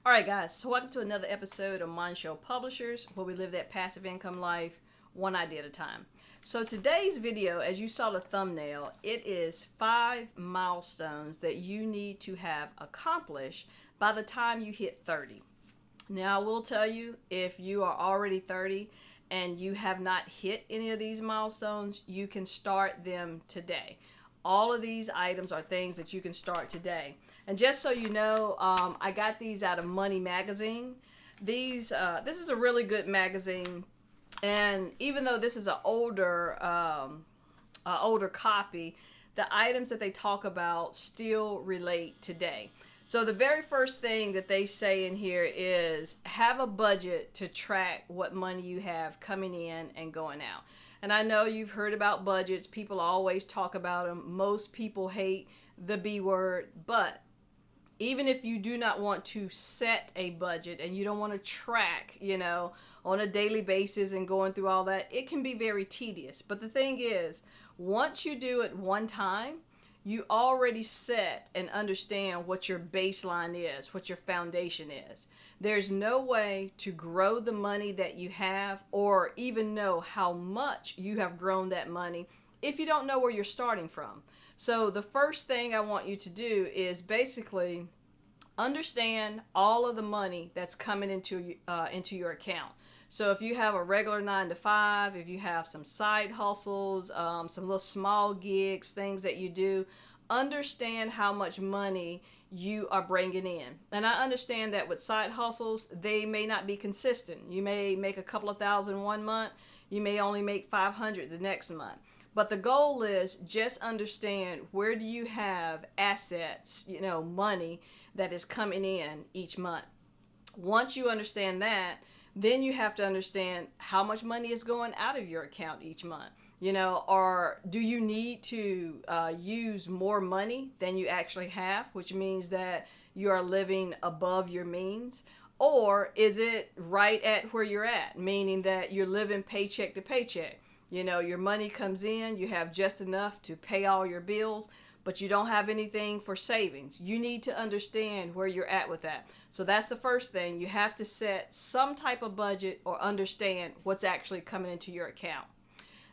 All right, guys, so welcome to another episode of Mind Show Publishers, where we live that passive income life one idea at a time. So today's video, as you saw the thumbnail, it is 5 milestones that you need to have accomplished by the time you hit 30. Now, I will tell you, if you are already 30 and you have not hit any of these milestones, you can start them today. All of these items are things that you can start today. And just so you know, I got these out of Money Magazine. This is a really good magazine, and even though this is an older copy, the items that they talk about still relate today. So the very first thing that they say in here is have a budget to track what money you have coming in and going out. And I know you've heard about budgets. People always talk about them. Most people hate the B word, but even if you do not want to set a budget and you don't want to track, on a daily basis and going through all that, it can be very tedious. But the thing is, once you do it one time, you already set and understand what your baseline is, what your foundation is. There's no way to grow the money that you have or even know how much you have grown that money if you don't know where you're starting from. So the first thing I want you to do is basically understand all of the money that's coming into your account. So if you have a regular 9 to 5, if you have some side hustles, some little small gigs, things that you do, understand how much money you are bringing in. And I understand that with side hustles, they may not be consistent. You may make a couple of thousand one month, you may only make 500 the next month. But the goal is just understand, where do you have assets, money that is coming in each month. Once you understand that, then you have to understand how much money is going out of your account each month. Or do you need to use more money than you actually have, which means that you are living above your means? Or is it right at where you're at, meaning that you're living paycheck to paycheck? Your money comes in, you have just enough to pay all your bills, but you don't have anything for savings. You need to understand where you're at with that. So that's the first thing. You have to set some type of budget or understand what's actually coming into your account.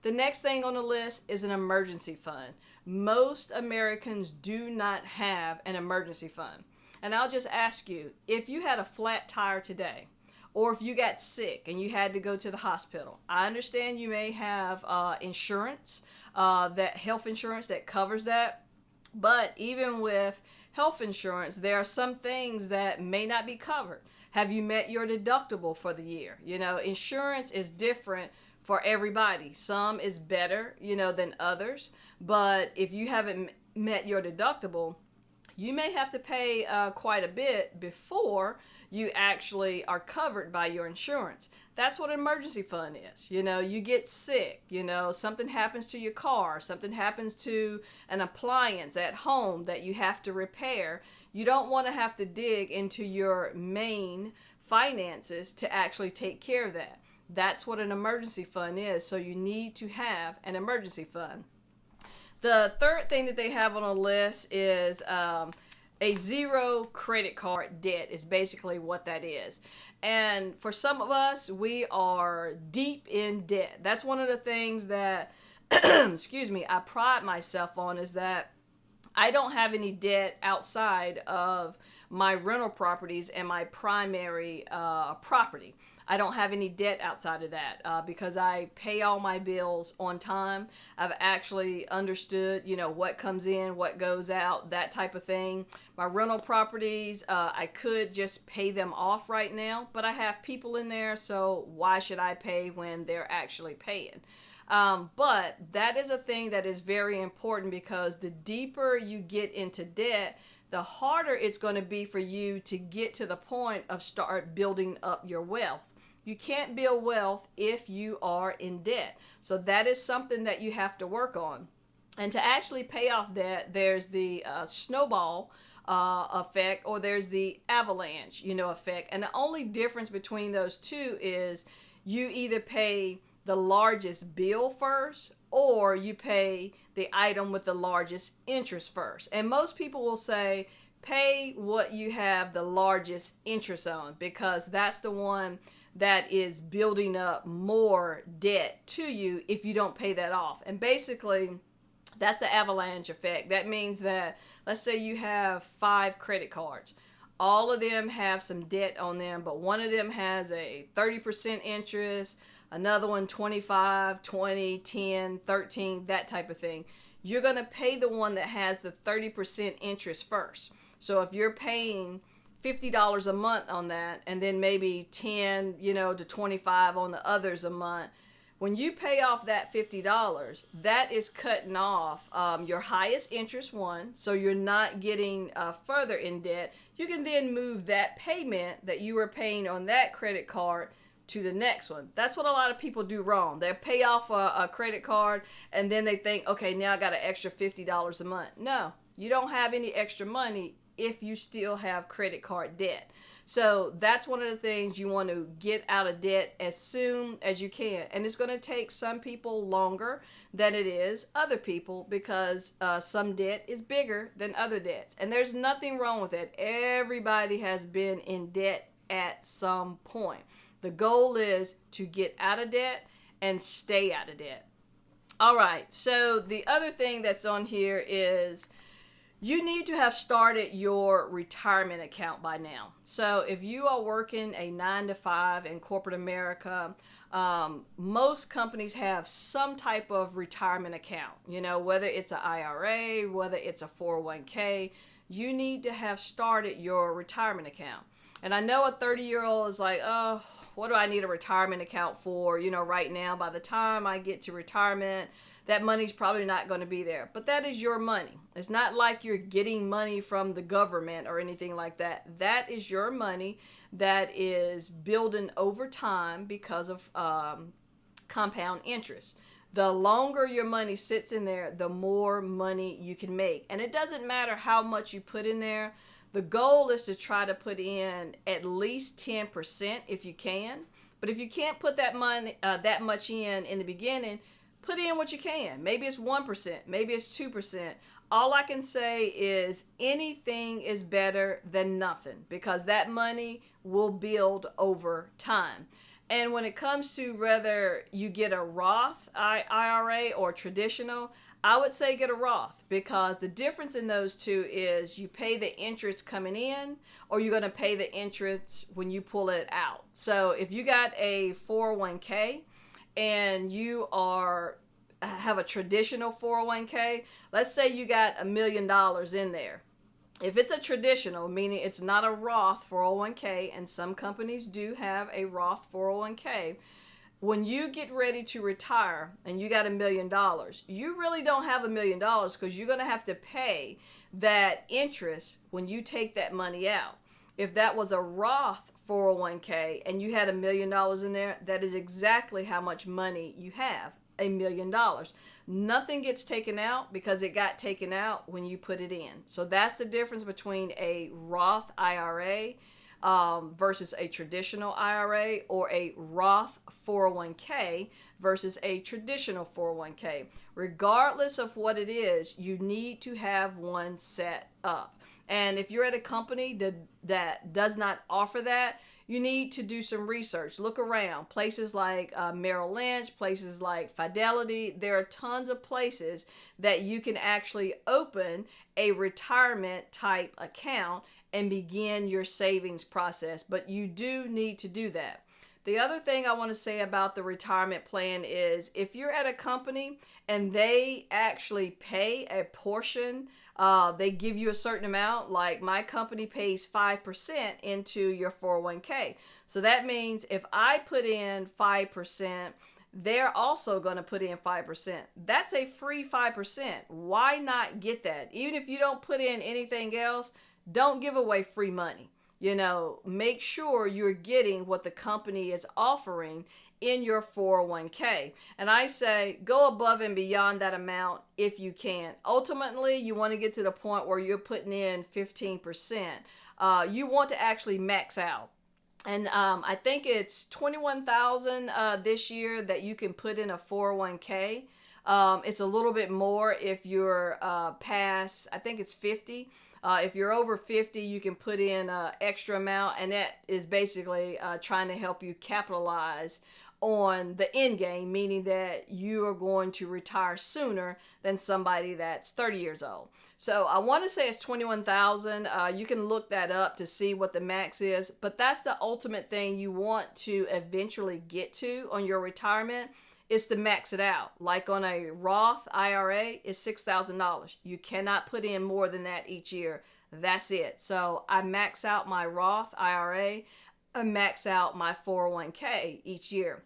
The next thing on the list is an emergency fund. Most Americans do not have an emergency fund. And I'll just ask you, if you had a flat tire today, or if you got sick and you had to go to the hospital, I understand you may have insurance, that health insurance that covers that. But even with health insurance, there are some things that may not be covered. Have you met your deductible for the year? Insurance is different for everybody. Some is better, than others. But if you haven't met your deductible, you may have to pay quite a bit before you actually are covered by your insurance. That's what an emergency fund is. You get sick, something happens to your car, something happens to an appliance at home that you have to repair. You don't want to have to dig into your main finances to actually take care of that. That's what an emergency fund is. So you need to have an emergency fund. The third thing that they have on a list is a zero credit card debt is basically what that is. And for some of us, we are deep in debt. That's one of the things that, I pride myself on, is that I don't have any debt outside of my rental properties and my primary property. I don't have any debt outside of that because I pay all my bills on time. I've actually understood, what comes in, what goes out, that type of thing. My rental properties, I could just pay them off right now, but I have people in there, so why should I pay when they're actually paying? But that is a thing that is very important, because the deeper you get into debt, the harder it's going to be for you to get to the point of start building up your wealth. You can't build wealth if you are in debt. So that is something that you have to work on. And to actually pay off debt, there's the snowball effect, or there's the avalanche, effect. And the only difference between those two is you either pay the largest bill first, or you pay the item with the largest interest first. And most people will say, pay what you have the largest interest on, because that's the one that is building up more debt to you if you don't pay that off. And basically, that's the avalanche effect. That means that, let's say you have 5 credit cards. All of them have some debt on them, but one of them has a 30% interest, another one 25, 20, 10, 13, that type of thing. You're going to pay the one that has the 30% interest first. So if you're paying $50 a month on that, and then maybe 10, to 25 on the others a month, when you pay off that $50, that is cutting off your highest interest one, so you're not getting further in debt. You can then move that payment that you were paying on that credit card to the next one. That's what a lot of people do wrong. They pay off a credit card, and then they think, okay, now I got an extra $50 a month. No, you don't have any extra money if you still have credit card debt. So that's one of the things you want to get out of debt as soon as you can. And it's going to take some people longer than it is other people, because some debt is bigger than other debts. And there's nothing wrong with it. Everybody has been in debt at some point. The goal is to get out of debt and stay out of debt. All right. So the other thing that's on here is you need to have started your retirement account by now. So if you are working a 9 to 5 in corporate America, most companies have some type of retirement account, whether it's an IRA, whether it's a 401k, you need to have started your retirement account. And I know a 30-year-old is like, oh, what do I need a retirement account for? Right now, by the time I get to retirement, that money's probably not going to be there. But that is your money. It's not like you're getting money from the government or anything like that. That is your money that is building over time because of compound interest. The longer your money sits in there, the more money you can make. And it doesn't matter how much you put in there. The goal is to try to put in at least 10% if you can. But if you can't put that much in the beginning, put in what you can. Maybe it's 1%, maybe it's 2%. All I can say is anything is better than nothing, because that money will build over time. And when it comes to whether you get a Roth IRA or traditional, I would say get a Roth, because the difference in those two is you pay the interest coming in, or you're going to pay the interest when you pull it out. So if you got a 401k, and you have a traditional 401k, let's say you got $1 million in there. If it's a traditional, meaning it's not a Roth 401k, and some companies do have a Roth 401k, when you get ready to retire and you got $1 million, you really don't have $1 million, because you're going to have to pay that interest when you take that money out. If that was a Roth 401k and you had $1 million in there, that is exactly how much money you have, $1 million. Nothing gets taken out because it got taken out when you put it in. So that's the difference between a Roth IRA versus a traditional IRA, or a Roth 401k versus a traditional 401k. Regardless of what it is, you need to have one set up. And if you're at a company that does not offer that, you need to do some research. Look around. Places like Merrill Lynch, places like Fidelity. There are tons of places that you can actually open a retirement type account and begin your savings process. But you do need to do that. The other thing I want to say about the retirement plan is if you're at a company and they actually pay a portion, they give you a certain amount, like my company pays 5% into your 401k. So that means if I put in 5%, they're also going to put in 5%. That's a free 5%. Why not get that? Even if you don't put in anything else, don't give away free money. Make sure you're getting what the company is offering in your 401k. And I say go above and beyond that amount if you can. Ultimately, you want to get to the point where you're putting in 15%. You want to actually max out. And I think it's 21,000 this year that you can put in a 401k. It's a little bit more if you're past, I think it's 50. If you're over 50, you can put in an extra amount, and that is basically trying to help you capitalize on the end game, meaning that you are going to retire sooner than somebody that's 30 years old. So I want to say it's 21,000. You can look that up to see what the max is, but that's the ultimate thing you want to eventually get to on your retirement, is to max it out. Like on a Roth IRA, it's $6,000. You cannot put in more than that each year. That's it. So I max out my Roth IRA, I max out my 401k each year.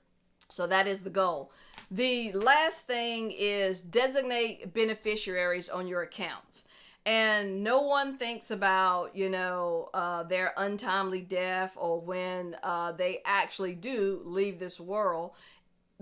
So that is the goal. The last thing is designate beneficiaries on your accounts. And no one thinks about, their untimely death or when they actually do leave this world.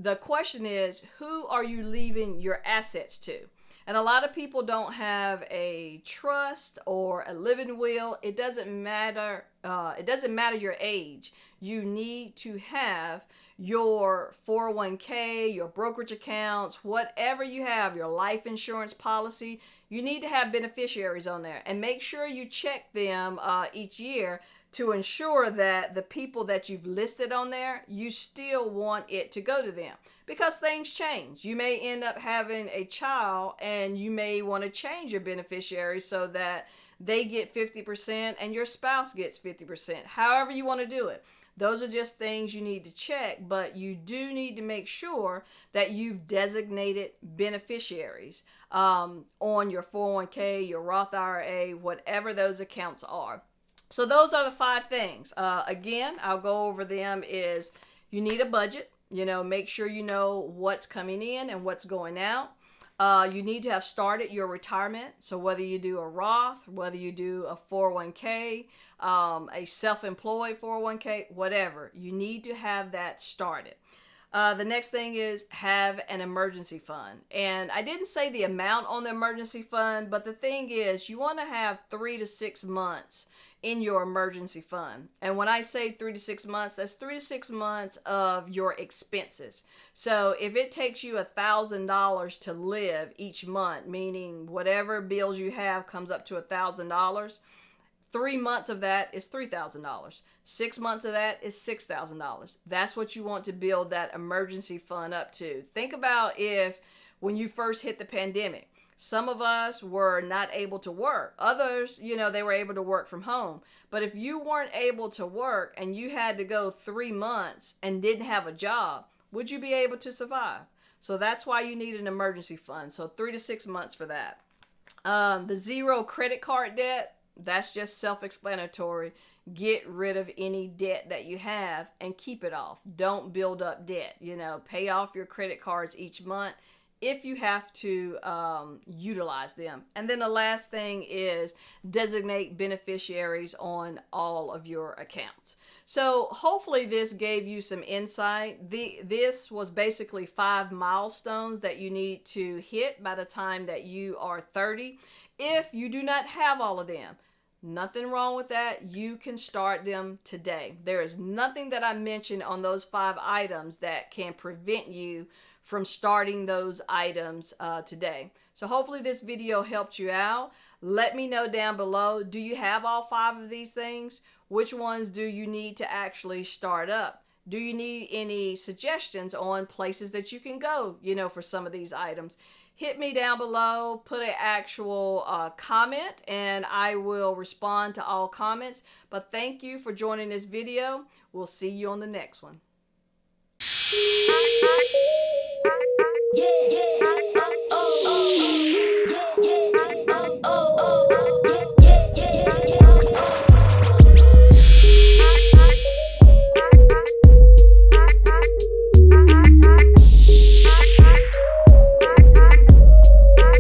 The question is, who are you leaving your assets to? And a lot of people don't have a trust or a living will. It doesn't matter. It doesn't matter your age. You need to have your 401k, your brokerage accounts, whatever you have, your life insurance policy. You need to have beneficiaries on there, and make sure you check them each year to ensure that the people that you've listed on there, you still want it to go to them, because things change. You may end up having a child and you may want to change your beneficiary so that they get 50% and your spouse gets 50%. However you want to do it. Those are just things you need to check, but you do need to make sure that you've designated beneficiaries on your 401k, your Roth IRA, whatever those accounts are. So those are the 5 things. Again, I'll go over them. Is you need a budget. Make sure you know what's coming in and what's going out. You need to have started your retirement. So whether you do a Roth, whether you do a 401k, a self-employed 401k, whatever, you need to have that started. The next thing is have an emergency fund. And I didn't say the amount on the emergency fund, but the thing is you want to have 3 to 6 months in your emergency fund. And when I say 3 to 6 months, that's 3 to 6 months of your expenses. So if it takes you $1,000 to live each month, meaning whatever bills you have comes up to $1,000, 3 months of that is $3,000. 6 months of that is $6,000. That's what you want to build that emergency fund up to. Think about if when you first hit the pandemic, some of us were not able to work. Others, they were able to work from home. But if you weren't able to work and you had to go 3 months and didn't have a job, would you be able to survive? So that's why you need an emergency fund. So 3 to 6 months for that. The 0 credit card debt, that's just self-explanatory. Get rid of any debt that you have and keep it off. Don't build up debt. Pay off your credit cards each month if you have to utilize them. And then the last thing is designate beneficiaries on all of your accounts. So hopefully this gave you some insight. This was basically 5 milestones that you need to hit by the time that you are 30. If you do not have all of them, nothing wrong with that. You can start them today. There is nothing that I mentioned on those 5 items that can prevent you from starting those items today. So hopefully this video helped you out. Let me know down below, do you have all 5 of these things? Which ones do you need to actually start up? Do you need any suggestions on places that you can go, for some of these items? Hit me down below, put an actual comment, and I will respond to all comments. But thank you for joining this video. We'll see you on the next one.